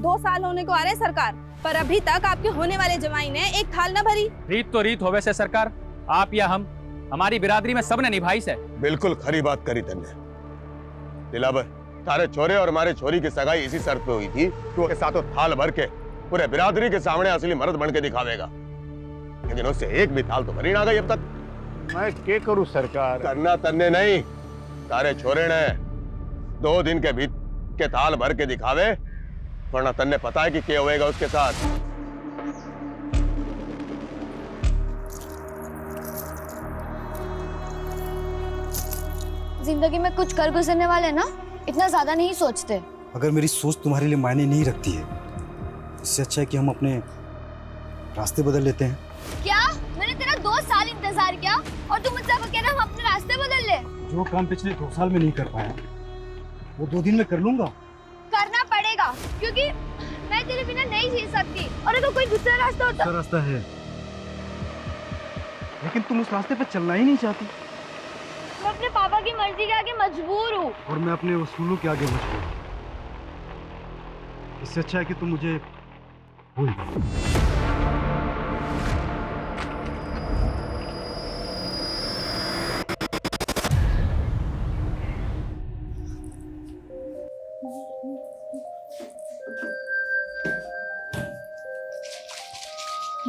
2 साल होने को आ रहे सरकार, पर अभी तक आपके होने वाले जमाई ने एक थाल न भरी। रीत तो रीत होवे से सरकार, आप या हम, हमारी बिरादरी में सबने निभाई से। बिल्कुल खरी बात करी तन्ने। दिलावर, तारे छोरे और हमारे छोरी की सगाई इसी शर्त पे हुई थी कि उसके साथ थाल भर के पूरे बिरादरी के सामने असली मर्द बन के दिखावेगा, लेकिन उससे एक भी थाल तो भरी ना गई अब तक। मैं क्या करूं सरकार? करना तन्ने नहीं, तारे छोरे ने 2 दिन के बीच के थाल भर के दिखावे, वरना तन्ने पता है कि क्या होएगा उसके साथ। जिंदगी में कुछ कर गुजरने वाले ना इतना ज्यादा नहीं सोचते। अगर मेरी सोच तुम्हारे लिए मायने नहीं रखती है, इससे अच्छा है कि हम अपने रास्ते बदल लेते हैं। क्या? मैंने तेरा 2 साल इंतजार किया और तुम मुझसे कह रहा हम अपने रास्ते बदल ले? जो काम पिछले 2 साल में नहीं कर पाया वो 2 दिन में कर लूंगा। करना पड़ेगा, क्योंकि मैं तेरे बिना नहीं जी सकती। और अगर कोई दूसरा रास्ता होता। दूसरा रास्ता है, लेकिन तुम उस रास्ते पर चलना ही नहीं चाहती। मैं अपने पापा की मर्जी के आगे मजबूर हूँ। और मैं अपने उसूलों के आगे मजबूर हूँ। इससे अच्छा है कि तुम मुझे भूल जाओ।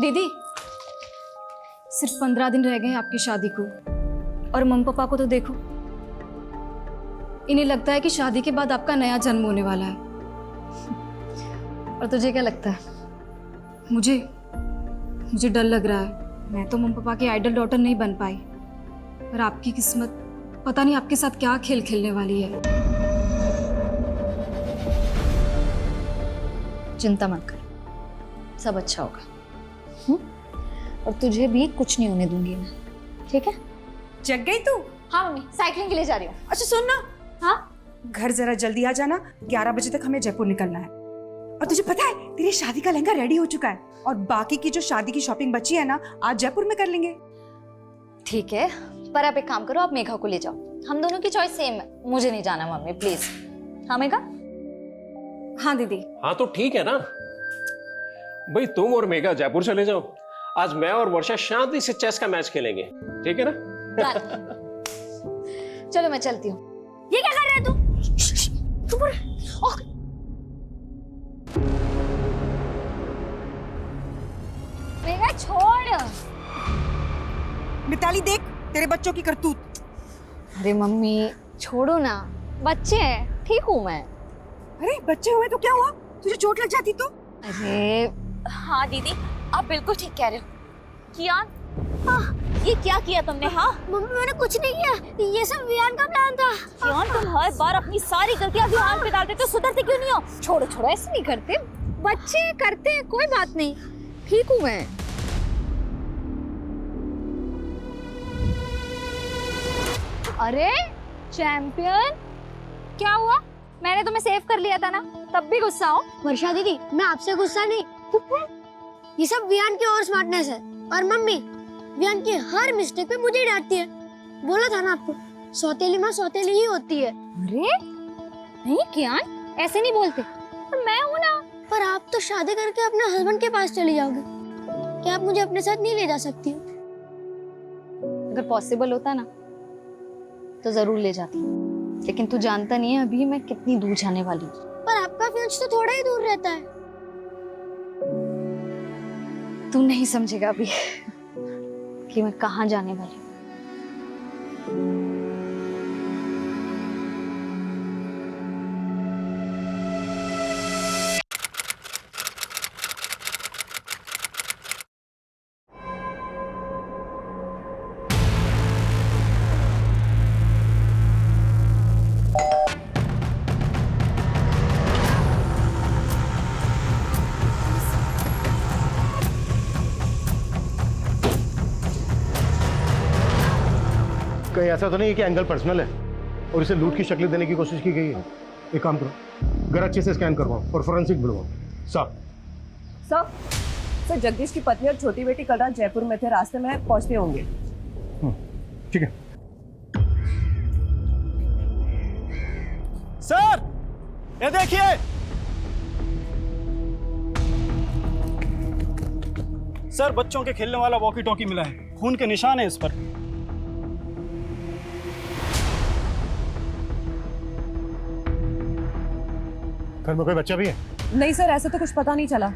दीदी, सिर्फ 15 दिन रह गए आपकी शादी को, और मम्मी पापा को तो देखो, इन्हें लगता है कि शादी के बाद आपका नया जन्म होने वाला है। और तुझे क्या लगता है? मुझे डर लग रहा है। मैं तो मम्मी पापा की आइडल डॉटर नहीं बन पाई, पर आपकी किस्मत पता नहीं आपके साथ क्या खेल खेलने वाली है। चिंता मत कर, सब अच्छा होगा। और तुझे भी कुछ नहीं होने दूंगी मैं, ठीक है? जग गई तू? हाँ मम्मी, साइकिलिंग के लिए जा रही हूँ। अच्छा सुन ना, हाँ घर जरा जल्दी आ जाना, 11 बजे तक हमें जयपुर निकलना है। और तुझे पता है तेरी शादी का लहंगा रेडी हो चुका है, और बाकी की जो शादी की शॉपिंग बची है ना, आज जयपुर में कर लेंगे। ठीक है, पर आप एक काम करो, आप मेघा को ले जाओ। हम दोनों की चॉइस सेम है। मुझे नहीं जाना मम्मी, प्लीज। हाँ मेघा? हाँ दीदी। हाँ तो ठीक है ना भाई, तुम और मेघा जयपुर चले जाओ। आज मैं और वर्षा शांति से चेस का मैच खेलेंगे, ठीक है ना? चलो मैं चलती हूँ। ये क्या कर रहा है तू? मेघा छोड़। मिताली देख तेरे बच्चों की करतूत। अरे मम्मी छोड़ो ना, बच्चे हैं, ठीक हूँ मैं। अरे बच्चे हुए तो क्या हुआ, तुझे चोट लग जाती तो? अरे हाँ दीदी, आप बिल्कुल ठीक कह रहे हो। कियान, ये क्या किया तुमने? हाँ मम्मी मैंने कुछ नहीं किया, ये सब वियान का प्लान था। कियान, तुम हर बार अपनी सारी गलतियां विहान पे डालते, तो सुधरते क्यों नहीं हो? छोड़ो छोड़ो, ऐसे नहीं करते, बच्चे करते हैं, कोई बात नहीं, ठीक हूँ मैं। अरे चैंपियन, क्या हुआ? मैंने तुम्हें सेव कर लिया था ना, तब भी गुस्सा हो? वर्षा दीदी, मैं आपसे गुस्सा नहीं, ये सब वियान की और स्मार्टनेस है। और मम्मी वियान की हर मिस्टेक पे मुझे ही डांटती है। बोला था ना आपको, सौतेली माँ सौतेली ही होती है। अरे नहीं कियान, ऐसे नहीं बोलते, पर मैं हूँ ना। पर आप तो शादी करके अपने हस्बैंड के पास चली जाओगे, क्या आप मुझे अपने साथ नहीं ले जा सकती? अगर पॉसिबल होता ना तो जरूर ले जाती, लेकिन तू जानता नहीं है अभी मैं कितनी दूर जाने वाली हूँ। पर आपका फ्यूज तो थोड़ा ही दूर रहता है। तू नहीं समझेगा अभी कि मैं कहाँ जाने वाली हूँ। कहीं ऐसा तो नहीं है कि एंगल पर्सनल है और इसे लूट की शक्ल देने की कोशिश की गई है? एक काम करो, घर अच्छे से स्कैन करवाओ और फोरेंसिक बुलवाओ। सर जगदीश की पत्नी और छोटी बेटी कल रात जयपुर में थे, रास्ते में पहुंचते होंगे। ठीक है। सर ये देखिए, सर बच्चों के खेलने वाला वॉकी टॉकी मिला है, खून के निशान है इस पर। घर में कोई बच्चा भी है? नहीं सर, ऐसा तो कुछ पता नहीं चला।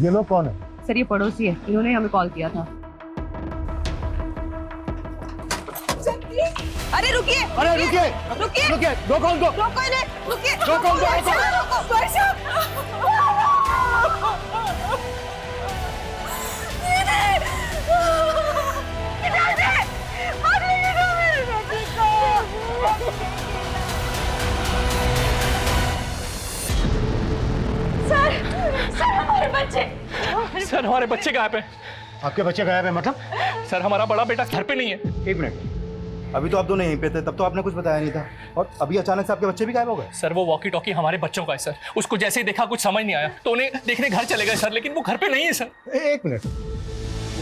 ये लोग कौन है? सर ये पड़ोसी है, इन्होंने हमें कॉल किया था। अरे रुकिए, अरे रुकिए, रुकिए, रुकिए, रोको उनको, रोको इन्हें, रुकिए, रोको उनको, रोको, वर्षा। सर हमारे बच्चे गायब हैं। आपके बच्चे गायब है मतलब? सर हमारा बड़ा बेटा घर पे नहीं है। एक मिनट, अभी तो आप दोनों यहीं पे थे, तब तो आपने कुछ बताया नहीं था, और अभी अचानक से आपके बच्चे भी गायब हो गए। सर वो वॉकी टॉकी हमारे बच्चों का है सर। उसको जैसे ही देखा कुछ समझ नहीं आया तो उन्हें देखने घर चले गए सर, लेकिन वो घर पे नहीं है सर। एक मिनट,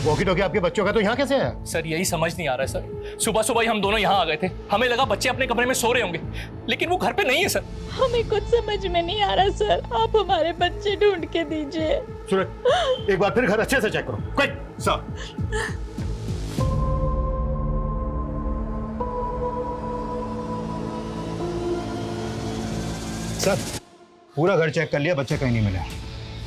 वॉकी टॉकी आपके बच्चों का तो यहाँ कैसे है? सर यही समझ नहीं आ रहा है सर। सुबह सुबह ही हम दोनों यहाँ आ गए थे, हमें लगा बच्चे अपने कमरे में सो रहे होंगे, लेकिन वो घर पे नहीं है सर। हमें कुछ समझ में नहीं आ रहा सर, आप हमारे बच्चे ढूंढ के दीजिए। सूरज, एक बार फिर घर अच्छे से चेक करो। Quick sir. सर पूरा घर चेक कर लिया, बच्चे कहीं नहीं मिले।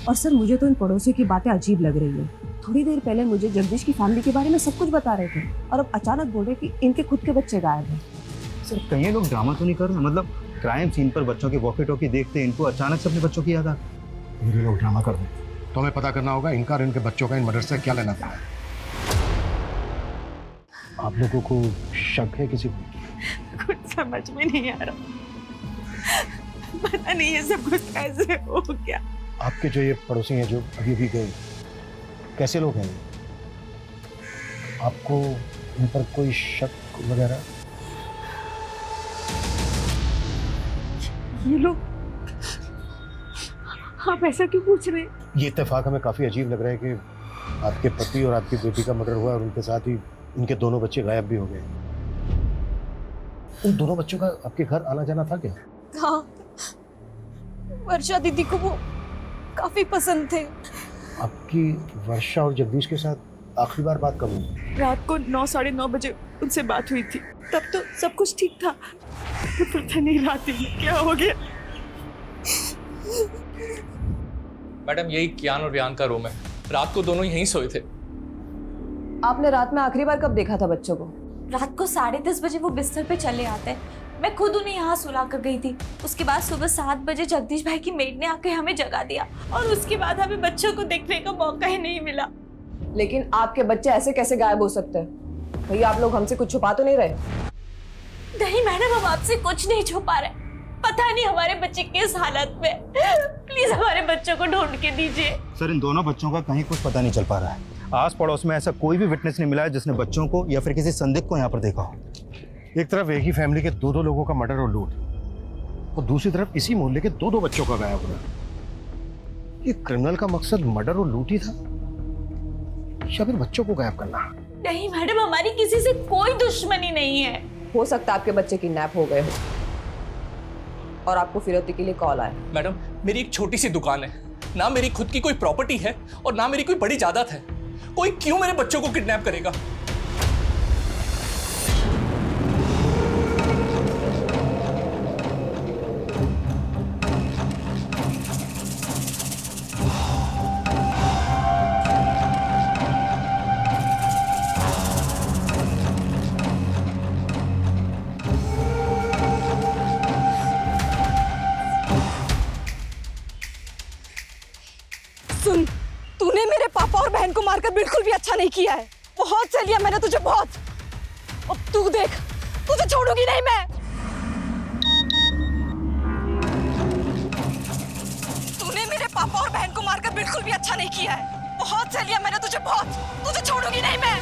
और सर मुझे तो इन पड़ोसियों की बातें अजीब लग रही है। थोड़ी देर पहले मुझे जगदीश की फैमिली के बारे में सब कुछ बता रहे थे, और अब अचानक बोल रहे कि इनके खुद के बच्चे गायब हैं। सर कहीं ये लोग ड्रामा तो नहीं कर रहे? मतलब क्राइम सीन पर बच्चों के वॉकी टॉकी देखते इनको अचानक से अपने बच्चों की याद आ गई। ये लोग ड्रामा कर रहे हैं, तो हमें पता करना होगा इनका और इनके बच्चों का इन मर्डर से क्या लेना था। आप लोगों को शक है किसी को? कुछ समझ में नहीं आ रहा, पता नहीं ये सब कुछ कैसे हो गया। आपके जो ये पड़ोसी हैं जो अभी भी गए, कैसे लोग हैं? आपको इन पर कोई शक वगैरह? ये लोग, आप ऐसा क्यों पूछ रहे हैं? ये इत्तेफाक हमें काफी अजीब लग रहा है कि आपके पति और आपकी बेटी का मर्डर हुआ और उनके साथ ही इनके दोनों बच्चे गायब भी हो गए। उन दोनों बच्चों का आपके घर आना जाना था क्या? हाँ, वर्षा दीदी को वो काफी पसंद थे। आपकी वर्षा और जगदीश के साथ आखिरी बार बात कब हुई? रात को 9, साढ़े 9 बजे उनसे बात हुई थी, तब तो सब कुछ ठीक था। पता नहीं रात में क्या हो गया। मैडम यही कियान और वियान का रूम है, रात को दोनों यहीं सोए थे। आपने रात में आखिरी बार कब देखा था बच्चों को? रात को 10:30 बजे वो बिस्तर पे चले आते हैं, मैं खुद उन्हें यहाँ सुला कर गई थी। उसके बाद सुबह 7 बजे जगदीश भाई की मेड ने आके हमें जगा दिया, और उसके बाद हमें बच्चों को देखने का मौका ही नहीं मिला। लेकिन आपके बच्चे ऐसे कैसे गायब हो सकते हैं? भैया आप लोग हमसे कुछ छुपा तो नहीं रहे? नहीं मैडम, हम आपसे कुछ नहीं छुपा रहे। पता नहीं हमारे बच्चे किस हालत में, प्लीज हमारे बच्चों को ढूंढ के दीजिए। सर इन दोनों बच्चों का कहीं कुछ पता नहीं चल पा रहा है। आस पड़ोस में ऐसा कोई भी विटनेस नहीं मिला है जिसने बच्चों को या फिर किसी संदिग्ध को यहाँ पर देखा हो। एक तरफ एक ही फैमिली के दो लोगों का मर्डर और लूट, और दूसरी तरफ इसी मोहल्ले के दो बच्चों का गायब होना। ये क्रिमिनल का मकसद मर्डर और लूट ही था या फिर बच्चों को गायब करना? नहीं मैडम, हमारी किसी से कोई दुश्मनी नहीं है। हो सकता है आपके बच्चे किडनैप हो गए हो और आपको फिरौती के लिए कॉल आया। मैडम मेरी एक छोटी सी दुकान है, ना मेरी खुद की कोई प्रॉपर्टी है और ना मेरी कोई बड़ी जायदाद है। कोई क्यों मेरे बच्चों को किडनैप करेगा? सुन, तूने मेरे पापा और बहन को मारकर बिल्कुल भी अच्छा नहीं किया है। बहुत सह लिया मैंने तुझे, बहुत। अब तू देख, तुझे छोड़ूंगी नहीं मैं। तूने मेरे पापा और बहन को मारकर बिल्कुल भी अच्छा नहीं किया है। बहुत सह लिया मैंने तुझे, बहुत। तुझे छोड़ूंगी नहीं मैं।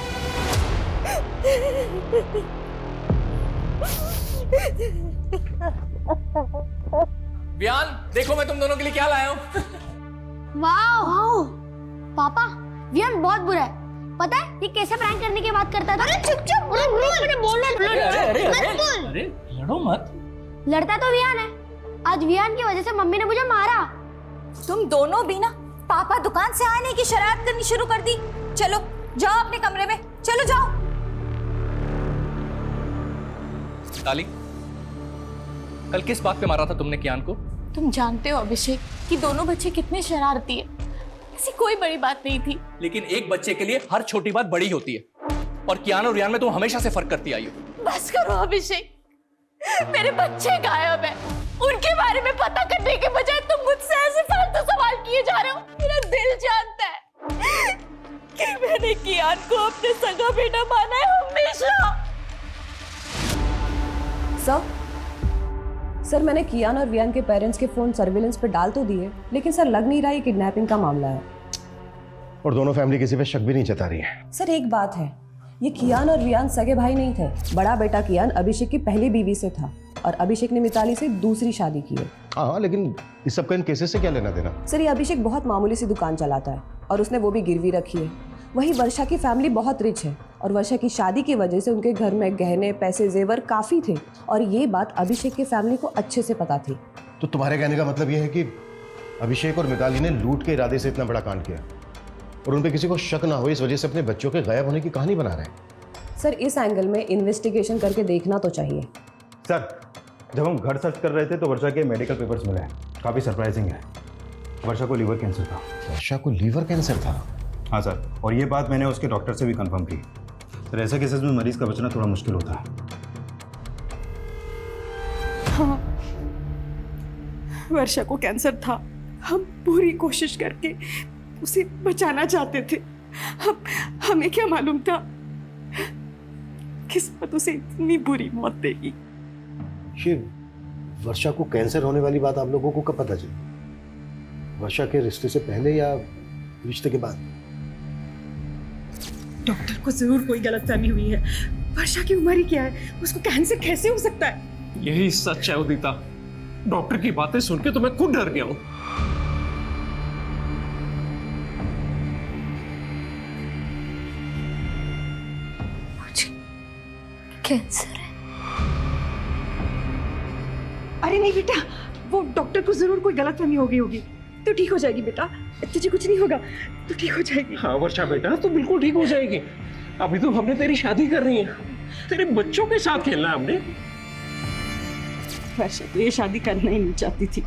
वियान देखो मैं तुम दोनों के लिए क्या लाया हूँ। वाओ पापा, वियान बहुत बुरा है। पता है ये कैसे प्रैंक करने की बात करता था? अरे चुप चुप, मुझे बोलने दो। अरे लड़ो मत। लड़ता तो वियान है। आज वियान की वजह से मम्मी ने मुझे मारा। तुम दोनों भी ना पापा दुकान से आने की शरारत करनी शुरू कर दी। चलो जाओ अपने कमरे में, चलो जाओ। ताली, कल किस बात पे मारा था तुमने कियान को? तुम जानते हो अभिषेक कि दोनों बच्चे कितने शरारती है। ऐसी कोई बड़ी बात नहीं थी। लेकिन एक बच्चे के लिए हर छोटी बात बड़ी होती है, और कियान और रियान में तुम हमेशा से फर्क करती आई हो। बस करो अभिषेक, मेरे बच्चे गायब है। उनके बारे में पता करने के बजाय तुम मुझसे ऐसे फालतू सवाल किए जा रहे हो। मेरा दिल जानता है कि मैंने कियान को अपने सगा बेटा माना है हमेशा। सर मैंने कियान और वियान के पेरेंट्स के फोन सर्विलेंस पे डाल तो दिए, लेकिन सर लग नहीं रहा ये किडनैपिंग का मामला है। और दोनों फैमिली किसी पे शक भी नहीं जता रही है। सर एक बात है, ये कियान और वियान सगे भाई नहीं थे। बड़ा बेटा कियान अभिषेक की पहली बीवी से था और अभिषेक ने मिताली से दूसरी शादी की है। हाँ, लेकिन इस सब का इन केसेस से क्या लेना देना? सर ये अभिषेक बहुत मामूली सी दुकान चलाता है और उसने वो भी गिरवी रखी है। वही वर्षा की फैमिली बहुत रिच है और वर्षा की शादी की वजह से उनके घर में गहने, पैसे, जेवर काफी थे और ये बात अभिषेक की फैमिली को अच्छे से पता थी। तो तुम्हारे कहने का मतलब यह है कि अभिषेक और मिताली ने लूट के इरादे से इतना बड़ा कांड किया और उन पे किसी को शक ना हो इस वजह से अपने बच्चों के गायब होने की कहानी बना रहे हैं। सर इस एंगल में इन्वेस्टिगेशन करके देखना तो चाहिए। सर, जब हम घर सर्च कर रहे थे तो वर्षा के मेडिकल पेपर्स मिले हैं। काफ़ी सरप्राइजिंग है। वर्षा को लीवर कैंसर था। वर्षा को लीवर कैंसर था? हाँ सर, और ये बात मैंने उसके डॉक्टर से भी कंफर्म की। सर ऐसे केसेस में मरीज का बचना थोड़ा मुश्किल होता है। हाँ, वर्षा को कैंसर था। हम पूरी कोशिश करके उसे बचाना चाहते थे। हमें क्या मालूम था किस्मत उसे इतनी बुरी मौत देगी। ये वर्षा को कैंसर होने वाली बात आप लोगों को कब पता चली? वर्षा के रिश्ते से पहले या रिश्ते के बाद? डॉक्टर को जरूर कोई गलतफहमी हुई है। वर्षा की उम्र ही क्या है, उसको कैंसर कैसे हो सकता है? यही सच है उदिता। डॉक्टर की बातें सुन के तो मैं खुद डर गया हूं। कैंसर है। अरे नहीं बेटा, वो डॉक्टर को जरूर कोई गलतफहमी हो गई होगी। तो ठीक हो जाएगी बेटा, तुझे कुछ नहीं होगा, तो ठीक हो जाएगी। हाँ वर्षा बेटा, तू बिल्कुल ठीक हो जाएगी। अभी तो हमने तेरी शादी कर रही है, तेरे बच्चों के साथ खेलना है हमने। वर्षा तो ये शादी करना ही नहीं चाहती थी,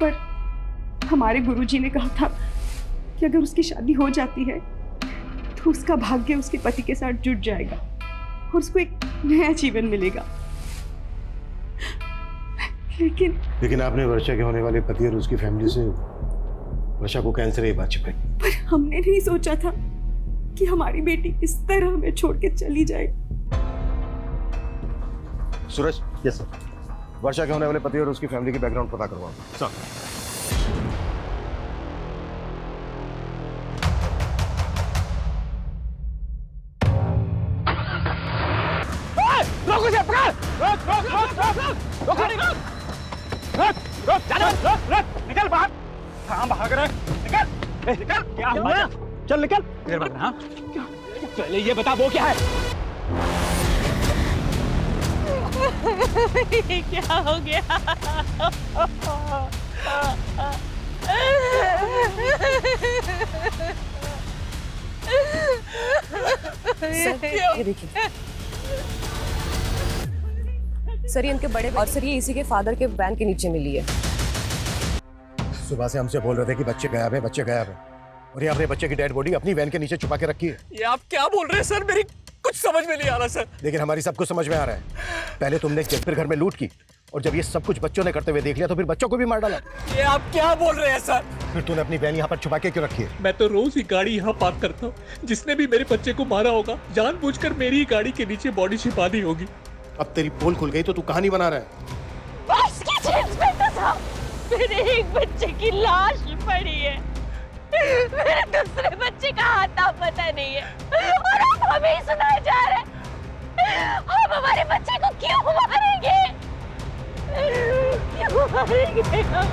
पर हमारे गुरुजी ने कहा था कि अगर उसकी शादी हो जाती है तो उसका भाग्य उसके पति के साथ जुड़ जाएगा और उसको एक नया जीवन मिलेगा। लेकिन आपने वर्षा के होने वाले पति और उसकी फैमिली से वर्षा को कैंसर है ये बात छिपाई। पर हमने नहीं सोचा था कि हमारी बेटी इस तरह हमें छोड़ के चली जाए। सूरज, यस सर। वर्षा के होने वाले पति और उसकी फैमिली की बैकग्राउंड पता करवाओ। सर, निकल बाहर। कहाँ भाग रहा है? निकल, निकल। क्या हुआ? चल निकल। इधर बैठ। हाँ, पहले ये बता वो क्या है? क्या हो गया? ये देखिए सर, ये इनके बड़े और सर ये इसी के फादर के वैन के नीचे मिली है। सुबह से हमसे बोल रहे थे कि बच्चे गायब है, बच्चे गायब है, और ये अपने बच्चे की डेड बॉडी अपनी वैन के नीचे छुपा के रखी है। ये आप क्या बोल रहे हैं सर? मेरी कुछ समझ में नहीं आ रहा सर। लेकिन हमारी सब कुछ समझ में आ रहा है। पहले तुमने जगपीर घर में लूट की और जब ये सब कुछ बच्चों ने करते हुए देख लिया तो फिर बच्चों को भी मार डाला। ये आप क्या बोल रहे हैं सर? फिर तूने अपनी वैन यहाँ पर छुपा के क्यों रखी है? मैं तो रोज ही गाड़ी यहाँ पार्क करता हूँ। जिसने भी मेरे बच्चे को मारा होगा जानबूझकर मेरी ही गाड़ी के नीचे बॉडी छिपा दी होगी। अब तेरी पोल खुल गई तो तू कहानी बना रहा है। बस की चीज में तो था, मेरे एक बच्चे की लाश पड़ी है, मेरे दूसरे बच्चे का आता पता नहीं है, और अब हमें ही सुनाए जा रहे हैं। हम हमारे बच्चे को क्यों मारेंगे? क्यों मारेंगे हम?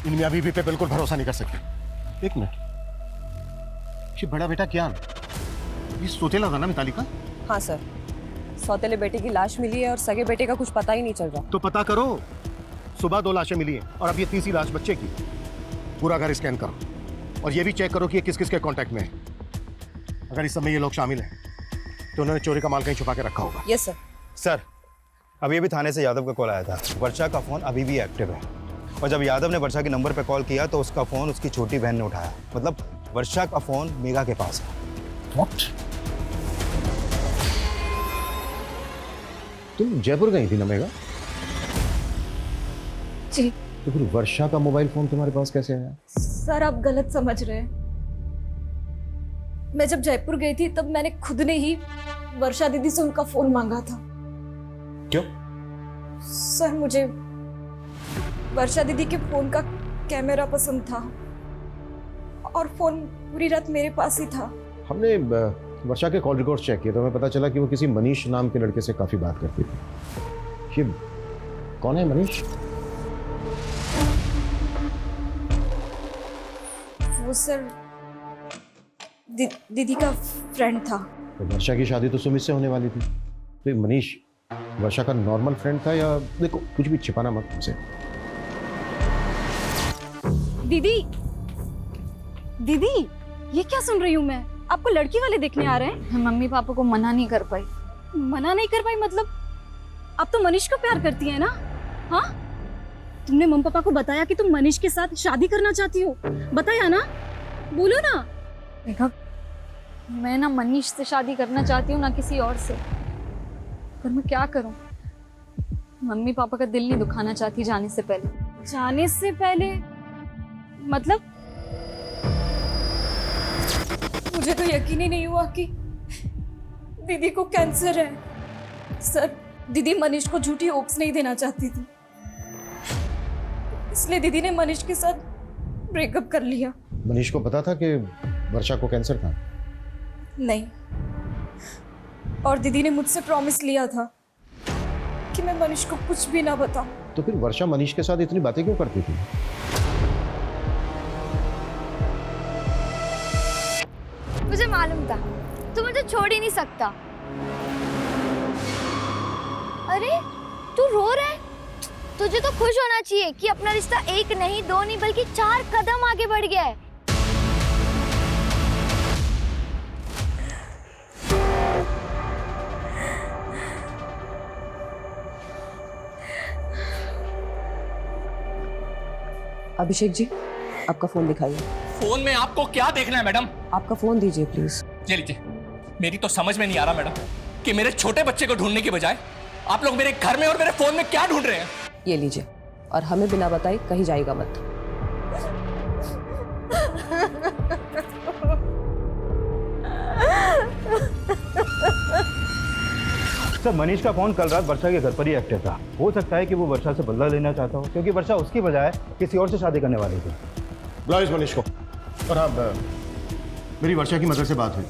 इन मियाँ बीवी पे बिल्कुल भरोसा नहीं कर सकते। एक मिनट, ये बड़ा बेटा क्या ये सोतेला था ना मिताली का? हाँ सर, सौतेले बेटे की लाश मिली है और सगे बेटे का कुछ पता ही नहीं चल रहा। तो पता करो। सुबह 2 लाशें मिली हैं और अब ये तीसरी लाश बच्चे की। पूरा घर स्कैन करो और ये भी चेक करो कि ये किस किस के कांटेक्ट में है। अगर इस समय ये लोग शामिल हैं तो उन्होंने चोरी का माल कहीं छुपा के रखा होगा। Yes sir. सर, अभी अभी थाने से यादव का कॉल आया था। वर्षा का फ़ोन अभी भी एक्टिव है और जब यादव ने वर्षा के नंबर पर कॉल किया तो उसका फ़ोन उसकी छोटी बहन ने उठाया। मतलब वर्षा का फ़ोन मेघा के पास है। What? तुम जयपुर गई थी ना मेघा? जी। तो फिर वर्षा का मोबाइल फोन तुम्हारे पास कैसे आया? सर आप गलत समझ रहे हैं। मैं जब जयपुर गई थी तब मैंने खुद ने ही वर्षा दीदी से उनका फोन मांगा था। क्यों? सर मुझे वर्षा दीदी के फोन का कैमरा पसंद था और फोन पूरी रात मेरे पास ही था। हमने वर्षा के कॉल रिकॉर्ड चेक किए तो हमें पता चला कि वो किसी मनीष नाम के लड़के से काफी बात करती थी। ये कौन है मनीष? वो सर दीदी का फ्रेंड था। तो वर्षा की शादी तो सुमित से होने वाली थी, तो ये मनीष वर्षा का नॉर्मल फ्रेंड था या? देखो कुछ भी छिपाना मत हमसे। दीदी, दीदी, ये क्या सुन रही हूँ मैं? आपको लड़की वाले देखने आ रहे हैं? मम्मी पापा को मना नहीं कर पाई। मना नहीं कर पाई मतलब? आप तो मनीष को प्यार करती है ना? हाँ? तुमने मम्मी पापा को बताया कि तुम मनीष के साथ शादी करना चाहती हो? बताया ना? बोलो ना। देखा, मैं ना मनीष से शादी करना चाहती हूँ ना किसी और से। पर मैं क्या करूँ? मम्मी पापा का दिल नहीं दुखाना चाहती जाने से पहले। जाने से पहले मतलब? मुझे तो यकीन ही नहीं हुआ कि दीदी को कैंसर है। सर, दीदी मनीष को झूठी होप्स नहीं देना चाहती थी, इसलिए दीदी ने मनीष के साथ ब्रेकअप कर लिया। मनीष को पता था कि वर्षा को कैंसर था? नहीं, और दीदी ने मुझसे प्रॉमिस लिया था कि मैं मनीष को कुछ भी ना बताऊं। तो फिर वर्षा मनीष के साथ इतनी बातें क्यों करती थी? मुझे मालूम था तू मुझे छोड़ ही नहीं सकता। अरे तू रो रहा है? तुझे तो खुश होना चाहिए कि अपना रिश्ता 1 नहीं 2 नहीं बल्कि 4 कदम आगे बढ़ गया है। अभिषेक जी, आपका फोन दिखाइए। फोन में आपको क्या देखना है मैडम? आपका फोन दीजिए प्लीज। ये लीजिए। मेरी तो समझ में नहीं आ रहा मैडम कि मेरे छोटे बच्चे को ढूंढने की बजाय आप लोग मेरे घर में और मेरे फोन में क्या ढूंढ रहे हैं? ये लीजिए, और हमें बिना बताए कहीं जाएगा मत। सर, मनीष का फोन कल रात वर्षा के घर पर ही एक्टिव था। हो सकता है कि वो वर्षा से बदला लेना चाहता हो क्योंकि वर्षा उसकी बजाय किसी और से शादी करने वाली थी। बुलाओ इस मनीष को। और हाँ, मेरी वर्षा की मदर से बात हुई।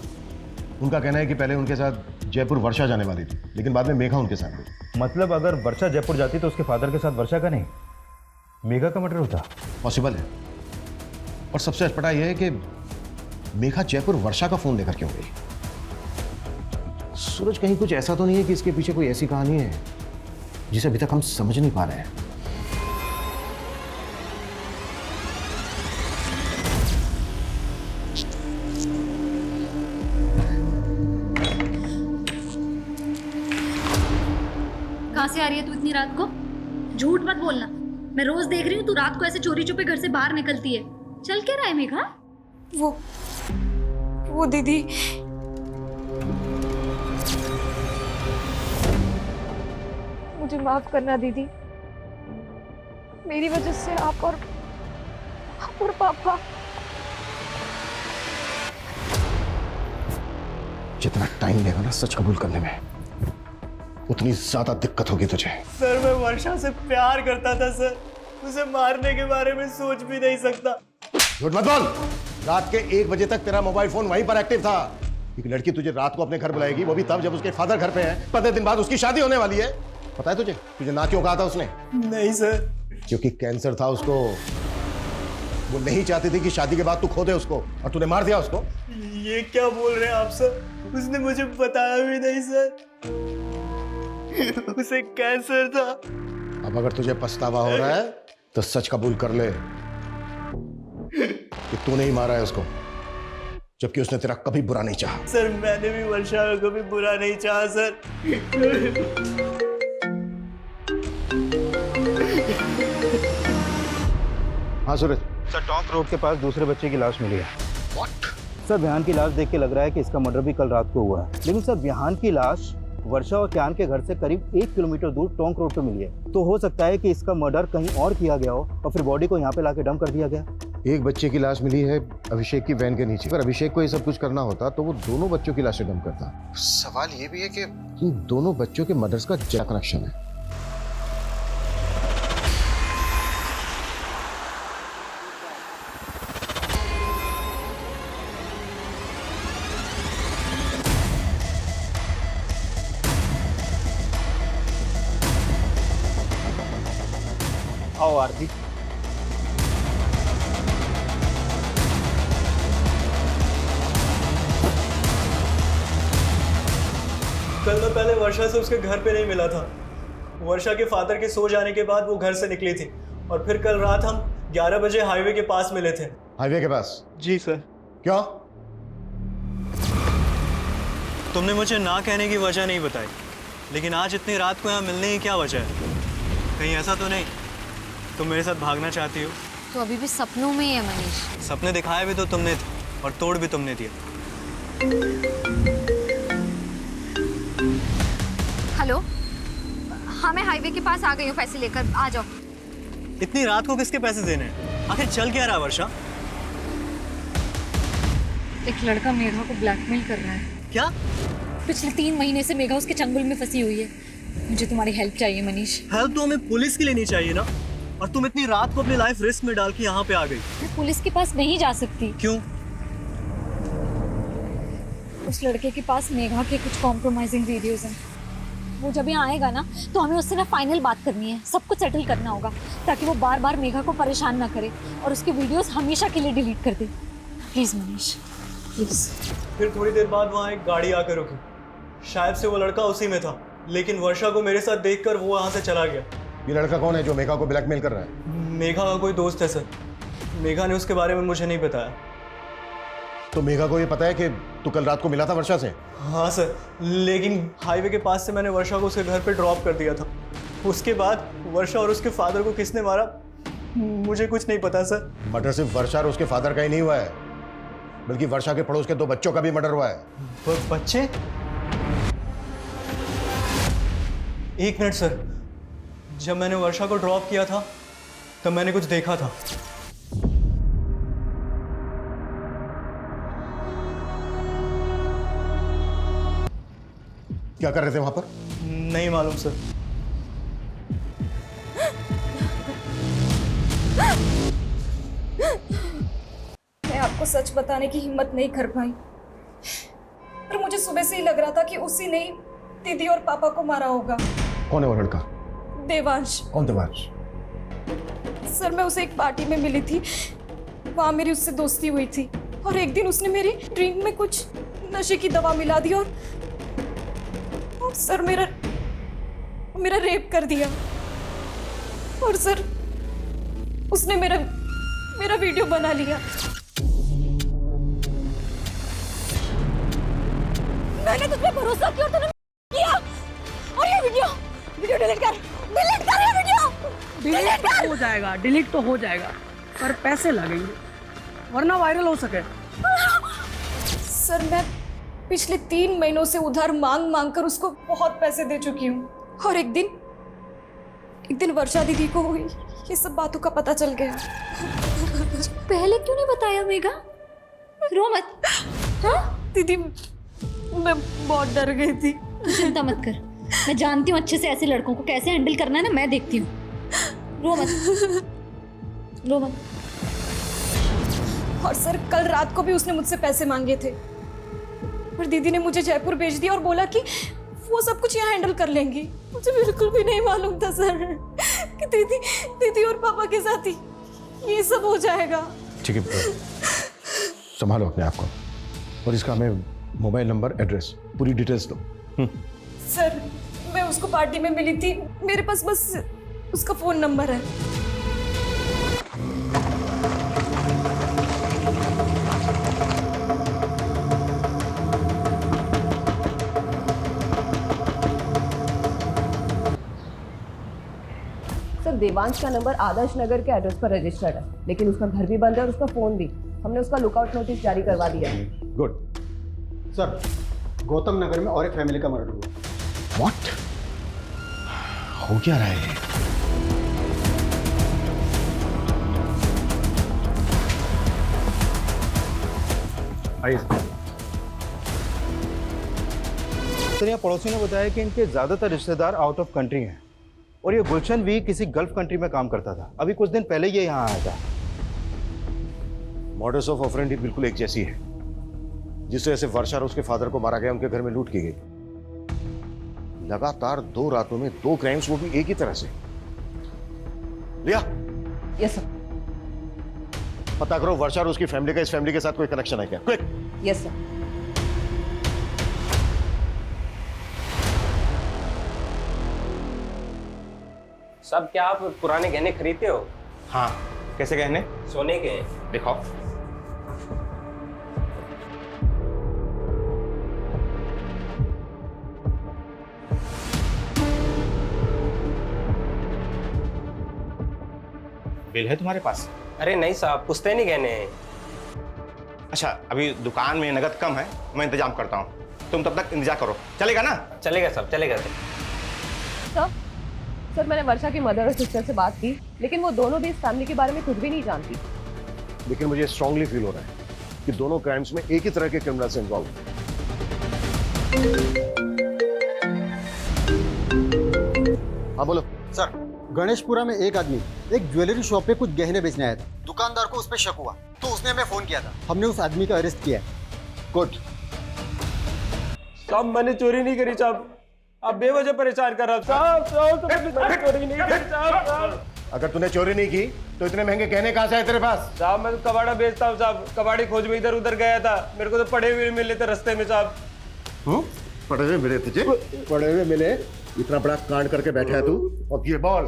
उनका कहना है कि पहले उनके साथ जयपुर वर्षा जाने वाली थी, लेकिन बाद में मेघा उनके साथ गई। मतलब अगर वर्षा जयपुर जाती तो उसके फादर के साथ वर्षा का नहीं, मेघा का मर्डर होता? पॉसिबल है। और सबसे अटपटा यह है कि मेघा जयपुर वर्षा का फोन लेकर क्यों गई? सूरज, कहीं कुछ ऐसा तो नहीं है कि इसके पीछे कोई ऐसी कहानी है जिसे अभी तक हम समझ नहीं पा रहे हैं? कहाँ से आ रही है तू इतनी रात को? झूठ मत बोलना। मैं रोज देख रही हूँ तू रात को ऐसे चोरी छुपे घर से बाहर निकलती है। चल क्या रहा है मेघा? वो दीदी, मुझे माफ करना दीदी। मेरी वजह से आप और पापा। जितना टाइम लेगा ना सच कबूल करने में, उतनी ज्यादा दिक्कत होगी तुझे। सर, मैं वर्षा से प्यार करता था सर। उसे मारने के बारे में सोच भी नहीं सकता। झूठ मत बोल। रात के 1 बजे तक तेरा मोबाइल फोन वहीं पर एक्टिव था। एक लड़की तुझे रात को अपने घर बुलाएगी, वो भी तब जब उसके फादर घर पे हैं। 15 दिन बाद उसकी शादी होने वाली है। पता है तुझे ना क्यों कहा था उसने? नहीं सर। क्योंकि कैंसर था उसको। वो नहीं चाहती थी कि शादी के बाद तू खो दे उसको, और तूने मार दिया उसको। ये क्या बोल रहे हैं आप सर? उसने मुझे बताया भी नहीं सर। उसे कैंसर था। अब अगर तुझे पछतावा हो रहा है तो सच कबूल कर ले कि तूने ही मारा है उसको, जबकि उसने तेरा कभी बुरा नहीं चाहा। सर मैंने भी वर्षा को कभी बुरा नहीं चाहा सर। हाँ सूरज। सर टोंक रोड के पास दूसरे बच्चे की लाश मिली है। सर विहान की लाश देख के लग रहा है कि इसका मर्डर भी कल रात को हुआ है, लेकिन सर विहान की लाश वर्षा और क्यान के घर से करीब 1 किलोमीटर दूर टोंक रोड पे मिली है। तो हो सकता है कि इसका मर्डर कहीं और किया गया हो और फिर बॉडी को यहाँ पे लाके डंप कर दिया गया। एक बच्चे की लाश मिली है अभिषेक की वैन के नीचे। अगर अभिषेक को ये सब कुछ करना होता तो वो दोनों बच्चों की लाशें डंप करता। सवाल ये भी है कि इन दोनों बच्चों के मर्डर्स का क्या कनेक्शन है। आओ आरती। कल मैं पहले वर्षा से उसके घर पे नहीं मिला था। वर्षा के फादर के सो जाने के बाद वो घर से निकली थी और फिर कल रात हम 11 बजे हाईवे के पास मिले थे। हाईवे के पास? जी सर। क्यों? तुमने मुझे ना कहने की वजह नहीं बताई, लेकिन आज इतनी रात को यहाँ मिलने की क्या वजह है? कहीं ऐसा तो नहीं तुम मेरे साथ भागना चाहती हो? तो अभी भी सपनों में ही है मनीष। सपने दिखाए भी तो तुमने थे और तोड़ भी तुमने दिया। हेलो, हाँ मैं हाईवे के पास आ गई हूँ, पैसे लेकर आ जाओ। इतनी रात को किसके पैसे देने हैं? आखिर चल क्या रहा है वर्षा? एक लड़का मेघा को ब्लैकमेल कर रहा है। क्या? पिछले 3 महीने से मेघा उसके चंगुल में फंसी हुई है। मुझे तुम्हारी हेल्प चाहिए मनीष। हेल्प तो हमें पुलिस की लेनी चाहिए ना, और तुम इतनी रात को अपनी लाइफ रिस्क में डाल के यहाँ पे आ गई। मैं पुलिस के पास नहीं जा सकती। क्यों? उस लड़के के पास मेघा के कुछ कॉम्प्रोमाइजिंग वीडियोस हैं। वो जब यहाँ आएगा ना तो हमें उससे ना फाइनल बात करनी है, सब कुछ सेटल करना होगा ताकि वो बार बार मेघा को परेशान ना करे और उसके वीडियोस हमेशा के लिए डिलीट कर दे। Please Manish, please. फिर थोड़ी देर बाद वहाँ एक गाड़ी आकर रुकी। शायद से वो लड़का उसी में था, लेकिन वर्षा को मेरे साथ देखकर वो वहाँ से चला गया। ये लड़का कौन है जो मेघा को ब्लैकमेल कर रहा है? मेघा का कोई दोस्त है सर। मेघा ने उसके बारे में मुझे नहीं बताया। तो मेघा को ये पता है कि तू कल रात को मिला था वर्षा से? हाँ सर, लेकिन हाईवे के पास से मैंने वर्षा को उसके घर पे ड्रॉप कर दिया था। उसके बाद वर्षा और उसके फादर को किसने मारा मुझे कुछ नहीं पता सर। मर्डर सिर्फ वर्षा और उसके फादर का ही नहीं हुआ है, बल्कि वर्षा के पड़ोस के 2 बच्चों का भी मर्डर हुआ है। बच्चे? एक मिनट सर, जब मैंने वर्षा को ड्रॉप किया था तब मैंने कुछ देखा था। क्या कर रहे थे वहां पर? नहीं मालूम सर। मैं आपको सच बताने की हिम्मत नहीं कर पाई, पर मुझे सुबह से ही लग रहा था कि उसी ने ही दीदी और पापा को मारा होगा। कौन है वो लड़का? देवांश। कौन देवांश? सर मैं उसे एक पार्टी में मिली थी, वहाँ मेरी उससे दोस्ती हुई थी और एक दिन उसने मेरी ड्रिंक में कुछ नशे की दवा मिला दी और सर मेरा रेप कर दिया। और सर उसने मेरा वीडियो बना लिया। मैंने तुझ पे भरोसा किया और तूने किया। और ये वीडियो डिलीट कर ये वीडियो। डिलीट हो जाएगा, डिलीट तो हो जाएगा, पर पैसे लगेंगे वरना वायरल हो सके। सर मैं पिछले 3 महीनों से उधार मांग कर उसको बहुत पैसे दे चुकी हूँ और एक दिन वर्षा दीदी को ये सब बातों का पता चल गया। पहले क्यों नहीं बताया मेघा? रो मत। हाँ दीदी, मैं बहुत डर गई थी। चिंता मत कर, मैं जानती हूँ अच्छे से ऐसे लड़कों को कैसे हैंडल करना है ना, मैं देखती हूँ। रो मत। और सर कल रात को भी उसने मुझसे पैसे मांगे थे, पर दीदी ने मुझे जयपुर भेज दिया और बोला कि वो सब कुछ यहाँ हैंडल कर लेंगी। मुझे बिल्कुल भी नहीं मालूम था सर कि दीदी और पापा के साथ ही ये सब हो जाएगा। ठीक है, संभालो अपने आप को, और इसका हमें मोबाइल नंबर, एड्रेस, पूरी डिटेल्स दो। सर, मैं उसको पार्टी में मिली थी, मेरे पास बस उसका फोन नंबर है। सर, देवांश का नंबर आदर्श नगर के एड्रेस पर रजिस्टर्ड है, लेकिन उसका घर भी बंद है और उसका फोन भी। हमने उसका लुकआउट नोटिस जारी करवा दिया है। गुड। सर, गौतम नगर में और एक फैमिली का मर्डर हुआ। व्हाट? हो क्या रहा है? आइए। सर, यहाँ पड़ोसी ने बताया कि इनके ज्यादातर रिश्तेदार आउट ऑफ कंट्री हैं और ये गुलशन भी किसी गल्फ कंट्री में काम करता था। अभी कुछ दिन पहले ये यहाँ आया था। मॉडस ऑफ ऑपरेंडी बिल्कुल एक जैसी है। जिस तरह से वर्षा और उसके फादर को मारा गया, उनके घर में लूट की गई। लगातार 2 रातों में 2 क्राइम्स, वो भी एक ही तरह से। लिया? Yes sir. पता करो वर्षा और उसकी फैमिली का इस फैमिली के साथ कोई कनेक्शन है क्या? क्विक। Yes sir. सब क्या आप पुराने गहने खरीदते हो? हाँ, कैसे गहने? सोने के। दिखाओ। बिल है तुम्हारे पास? अरे नहीं साहब, पुश्तैनी गहने हैं। अच्छा, अभी दुकान में नगद कम है, मैं इंतजाम करता हूँ, तुम तब तक इंतजार करो। चलेगा ना? चलेगा साहब, चलेगा। सर, मैंने वर्षा की मदर और सिस्टर से बात की, लेकिन वो दोनों भी इस फैमिली के बारे में कुछ भी नहीं जानती। लेकिन मुझे स्ट्रांगली फील हो रहा है कि दोनों क्राइम्स में एक ही तरह के क्रिमिनल्स इन्वॉल्व हैं। हाँ बोलो। सर, गणेशपुरा में एक आदमी एक ज्वेलरी शॉप पे कुछ गहने बेचने आया था। दुकानदार को उस पर शक हुआ तो उसने हमें फोन किया था। हमने उस आदमी का अरेस्ट किया है। गुड। साहब, मैंने चोरी नहीं करी साहब, आप बेवजह परेशान कर रहा साहब। चोरी नहीं करी साहब। अगर तूने चोरी नहीं की तो इतने महंगे गहने कहां से आए तेरे पास? साहब, मैं तो कबाड़ा बेचता हूँ साहब, कबाड़ी खोज में इधर उधर गया था, मेरे को तो पड़े हुए मिले थे रास्ते में साहब। पड़े हुए मिले तुझे? पड़े हुए मिले? इतना बड़ा कांड करके बैठा है तू, और ये बॉल?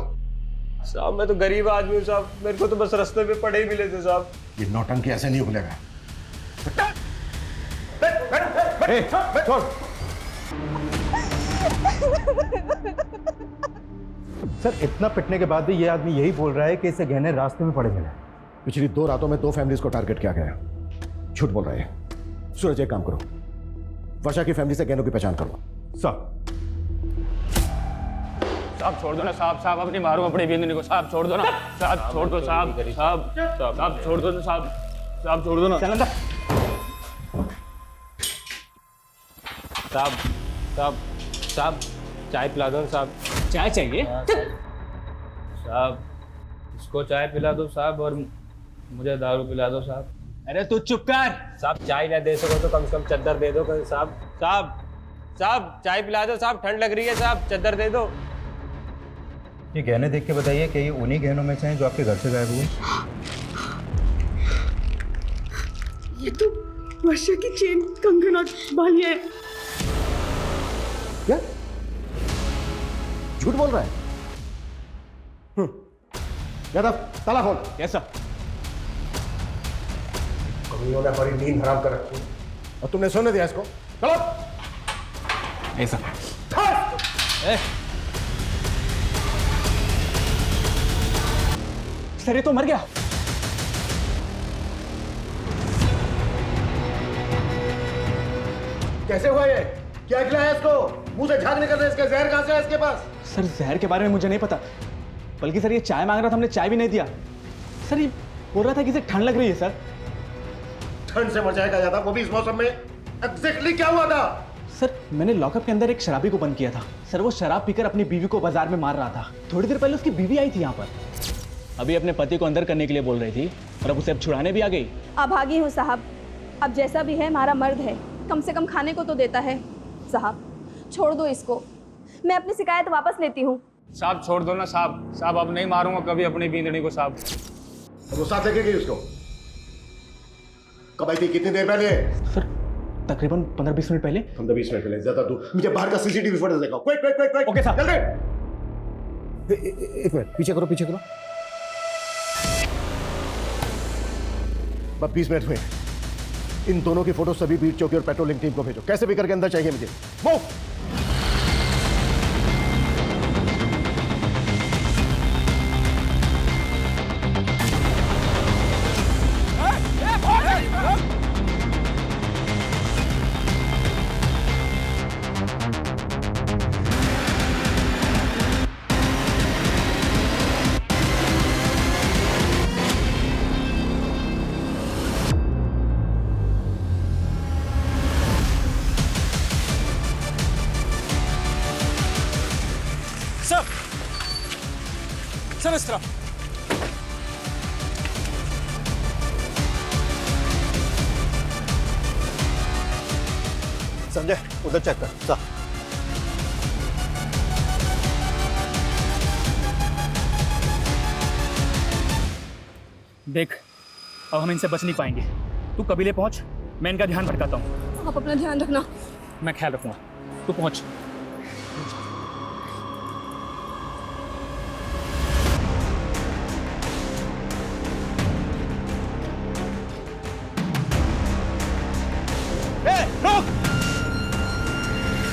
साहब, मैं तो गरीब आदमी हूँ साहब, मेरे को तो बस रास्ते में पड़े ही मिले थे साहब। ये नौटंकी ऐसे नहीं खुलेगा। सर, इतना पिटने के बाद भी ये आदमी यही बोल रहा है कि इसे गहने रास्ते में पड़े मिले। पिछली 2 रातों में 2 फैमिलीज को टारगेट किया गया। झूठ बोल रहे हैं। सूरज, एक काम करो, वर्षा की फैमिली से गहनों की पहचान करो। सर, साहब छोड़ दो ना साहब, साहब अपनी मारूं अपनी बिंदनी को, साहब छोड़ दो ना साहब, छोड़ दो साहब, साहब साहब छोड़ दो ना साहब, साहब छोड़ दो ना। चल अंदर। साहब साहब साहब चाय पिला दो साहब। चाय चाहिए? साहब, इसको चाय पिला दो साहब और मुझे दारू पिला दो साहब। अरे तू चुप कर साहब, चाय ना दे सको तो कम से कम चद्दर दे दो साहब। साहब साहब चाय पिला दो साहब, ठंड लग रही है साहब, चद्दर दे दो। ये गहने देख के बताइए कि ये उन्हीं गहनों में से हैं जो आपके घर से गायब हुए? ये तो वर्षा की चेन, कंगन और बालियां हैं। क्या झूठ बोल रहा है? यादव, ताला खोल। कैसा? कमियों ने हमारी नींद हराम कर रखी और तुमने सोने दिया इसको। चलो। ऐसा सर, ये तो मर गया। कैसे हुआ ये? क्या खिलाया इसको? मुंह से झाग निकल रहा है इसके, जहर कहां से है इसके पास? सर, जहर के बारे में मुझे नहीं पता, बल्कि सर ये चाय मांग रहा था, हमने चाय भी नहीं दिया। सर, ये बोल रहा था कि इसे ठंड लग रही है। सर, ठंड से मर जाएगा ज्यादा, वो भी इस मौसम में। एग्जैक्टली क्या हुआ था? सर, मैंने लॉकअप के अंदर एक शराबी को बंद किया था। सर, वो शराब पीकर अपनी बीवी को बाजार में मार रहा था। थोड़ी देर पहले उसकी बीवी आई थी यहाँ पर, अभी अपने पति को अंदर करने के लिए बोल रही थी और अब उसे अब छुड़ाने भी आ गई। अभागी हूँ साहब, अब जैसा भी है हमारा मर्द है, कम से कम खाने को तो देता है। साहब, छोड़ दो इसको, मैं अपनी शिकायत वापस लेती हूँ। साहब छोड़ दो ना साहब, साहब अब नहीं मारूंगा कभी अपनी बींदड़ी को साहब। वो साथ लेके गई उसको? कब आई थी, कितनी देर पहले? सर तकरीबन 15-20 मिनट पहले। 15-20 मिनट पहले? ज्यादा दूर, मुझे बाहर का सीसीटीवी फुटेज दिखाओ। Quick quick quick quick. Okay साहब। जल्दी। एक मिनट, पीछे करो पीछे करो। बस 20 मिनट हुए। इन दोनों की फोटो सभी बीट चौकी और पेट्रोलिंग टीम को भेजो, कैसे भी करके अंदर चाहिए मुझे। मूव। सर इस तरफ। संजय उधर चेक कर। सा देख अब हम इनसे बच नहीं पाएंगे। तू कबीले पहुंच, मैं इनका ध्यान भटकाता हूँ। आप अपना ध्यान रखना। मैं ख्याल रखूंगा, तू पहुंच। रोक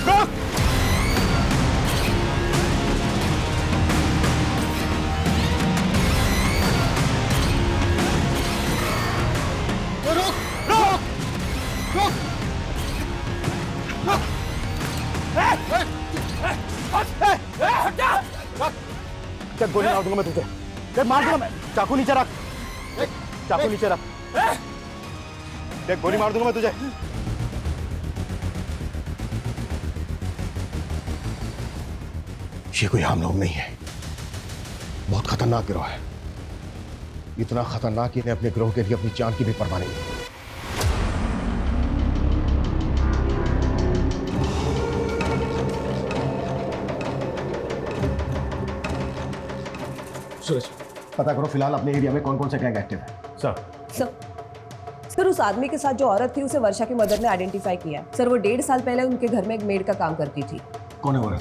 रोक। चल गोली मार दूंगा मैं तुझे। चल मार दूंगा मैं। चाकू नीचे रख, चाकू नीचे रख। देख गोली मार दूंगा मैं तुझे। ये कोई आम लोग नहीं है, बहुत खतरनाक गिरोह है। इतना खतरनाक कि इन्हें अपने गिरोह के लिए अपनी जान की भी परवाह नहीं है। सूरज पता करो फिलहाल अपने एरिया में कौन कौन से गैंग एक्टिव है। सर उस आदमी के साथ जो औरत थी उसे वर्षा की मदर ने आइडेंटिफाई किया। सर वो 1.5 साल पहले उनके घर में एक मेड का काम करती थी। कौन है वो?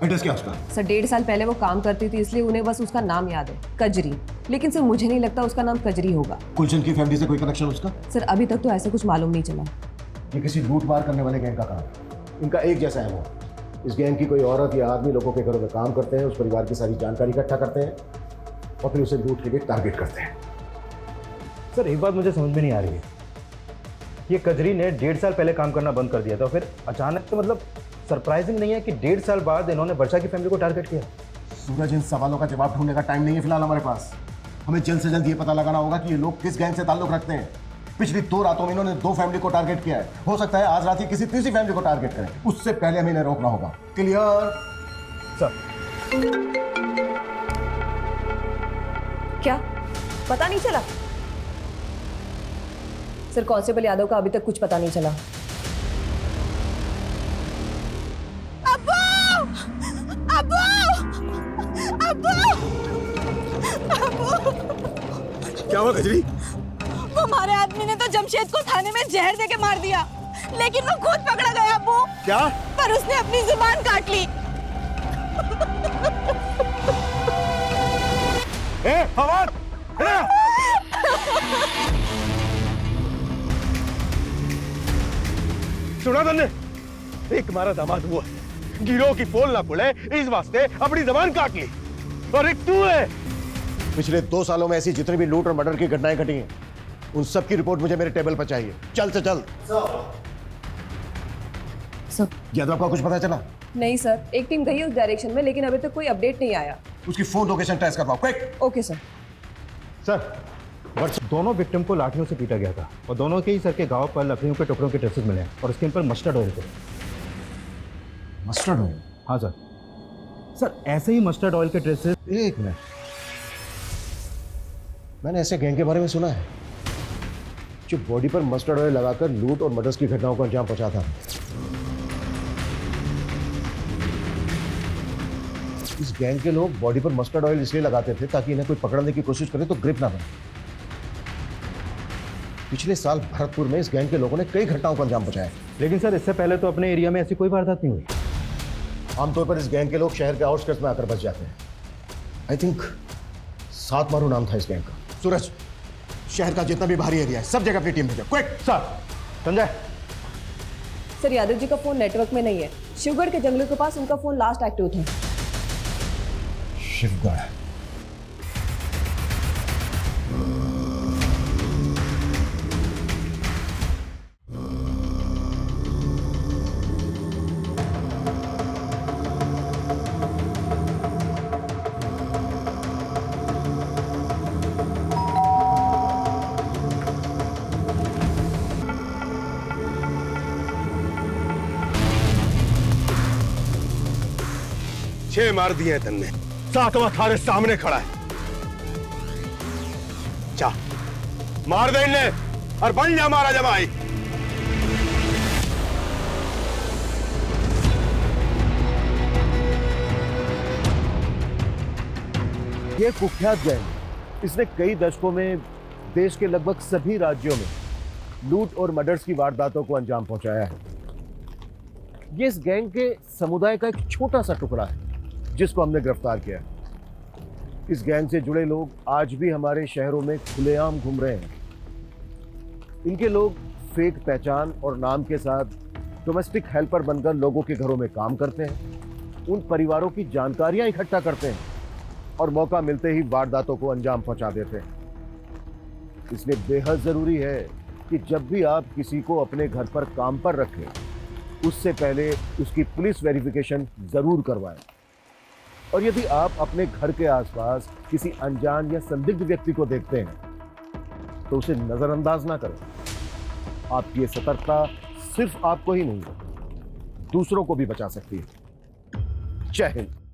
एड्रेस क्या उसका? सर 1.5 साल पहले वो काम करती थी, इसलिए उन्हें बस उसका नाम याद है, कजरी। लेकिन सर मुझे नहीं लगता उसका नाम कजरी होगा। गुलशन की फैमिली से कोई कनेक्शन उसका? सर अभी तक तो ऐसा कुछ मालूम नहीं चला। ये किसी लूट मार करने वाले गैंग का काम है। इनका एक जैसा है वो। इस गैंग की कोई औरत या आदमी लोगों के घरों में काम करते हैं, उस परिवार की सारी जानकारी इकट्ठा करते हैं और फिर उसे लूट के लिए टारगेट करते हैं। सर एक बात मुझे समझ में नहीं आ रही है, ये कजरी ने 1.5 साल पहले काम करना बंद कर दिया था, फिर अचानक तो मतलब सरप्राइजिंग नहीं है कि 1.5 साल बाद इन्होंने वर्षा की फैमिली को टारगेट किया। सूरज इन सवालों का जवाब ढूंढने का टाइम नहीं है फिलहाल हमारे पास। हमें जल्द से जल्द ये पता लगाना होगा कि ये लोग किस गैंग से ताल्लुक रखते हैं। पिछली 2 रातों में इन्होंने 2 फैमिली को टारगेट किया है, हो सकता है आज रात ही किसी तीसरी फैमिली को टारगेट करें। उससे पहले हमें इन्हें रोकना होगा। क्लियर? सर क्या पता नहीं चला? सर कांस्टेबल यादव का अभी तक कुछ पता नहीं चला। क्या हुआ कजरी? वो हमारे आदमी ने तो जमशेद को थाने में जहर देके मार दिया, लेकिन वो खुद पकड़ा गया अब्बू। क्या? पर उसने अपनी जुबान काट ली। हवान सुना तुमने? एक हमारा दामाद हुआ, गिरोह की पोल ना खुले इस वास्ते अपनी जबान काट ली, और एक तू है। पिछले 2 सालों में ऐसी जितनी भी लूट और मर्डर की घटनाएं घटी हैं, उन सब की रिपोर्ट मुझे मेरे टेबल पर चाहिए, जल्द से जल्द। सर यादव का कुछ पता चला? नहीं सर, एक टीम गई उस डायरेक्शन में, लेकिन अभी तक कोई अपडेट नहीं आया। उसकी फोन लोकेशन ट्रेस करवाओ, क्विक। Okay sir. सर दोनों विक्टिम को लाठियों से पीटा गया था और दोनों के ही सर के घाव पर लकड़ियों के टुकड़ों के ट्रेसेस मिले और उसके ऊपर मस्टर्ड ऑयल थे। Mustard oil? हाँ सर। सर ऐसे ही मस्टर्ड ऑयल के ट्रेसेस। एक मिनट, मैंने ऐसे गैंग के बारे में सुना है जो बॉडी पर मस्टर्ड ऑयल लगाकर लूट और मर्डर्स की घटनाओं को अंजाम पहुंचाता है। इस गैंग के लोग बॉडी पर मस्टर्ड ऑयल इसलिए लगाते थे ताकि इन्हें कोई पकड़ने की कोशिश करे तो ग्रिप ना बने। पिछले साल भरतपुर में इस गैंग के लोगों ने कई घटनाओं को अंजाम पहुंचाया। लेकिन सर इससे पहले तो अपने एरिया में ऐसी कोई वारदात नहीं हुई। आमतौर पर इस गैंग के लोग शहर के आउटस्कर्ट्स में आकर बस जाते हैं। आई थिंक सात मारू नाम था इस गैंग का। सूरज, शहर का जितना भी बाहरी एरिया है सब जगह अपनी टीम भेजो, quick. Sir Sanjay. Sir Yadav ji का फोन नेटवर्क में नहीं है। शिवगढ़ के जंगलों के पास उनका फोन लास्ट एक्टिव था। शिवगढ़। छह मार दिए हैं तन्ने, सातवां थारे सामने खड़ा है। जा मार दे इन्हें और बन जा मारा जमाई। ये कुख्यात गैंग इसने कई दशकों में देश के लगभग सभी राज्यों में लूट और मर्डर्स की वारदातों को अंजाम पहुंचाया है। ये इस गैंग के समुदाय का एक छोटा सा टुकड़ा है जिसको हमने गिरफ्तार किया। इस गैंग से जुड़े लोग आज भी हमारे शहरों में खुलेआम घूम रहे हैं। इनके लोग फेक पहचान और नाम के साथ डोमेस्टिक हेल्पर बनकर लोगों के घरों में काम करते हैं, उन परिवारों की जानकारियां इकट्ठा करते हैं और मौका मिलते ही वारदातों को अंजाम पहुंचा देते हैं। इसलिए बेहद जरूरी है कि जब भी आप किसी को अपने घर पर काम पर रखें, उससे पहले उसकी पुलिस वेरिफिकेशन जरूर करवाएं। और यदि आप अपने घर के आसपास किसी अनजान या संदिग्ध व्यक्ति को देखते हैं तो उसे नजरअंदाज ना करें। आपकी ये सतर्कता सिर्फ आपको ही नहीं दूसरों को भी बचा सकती है। जय हिंद।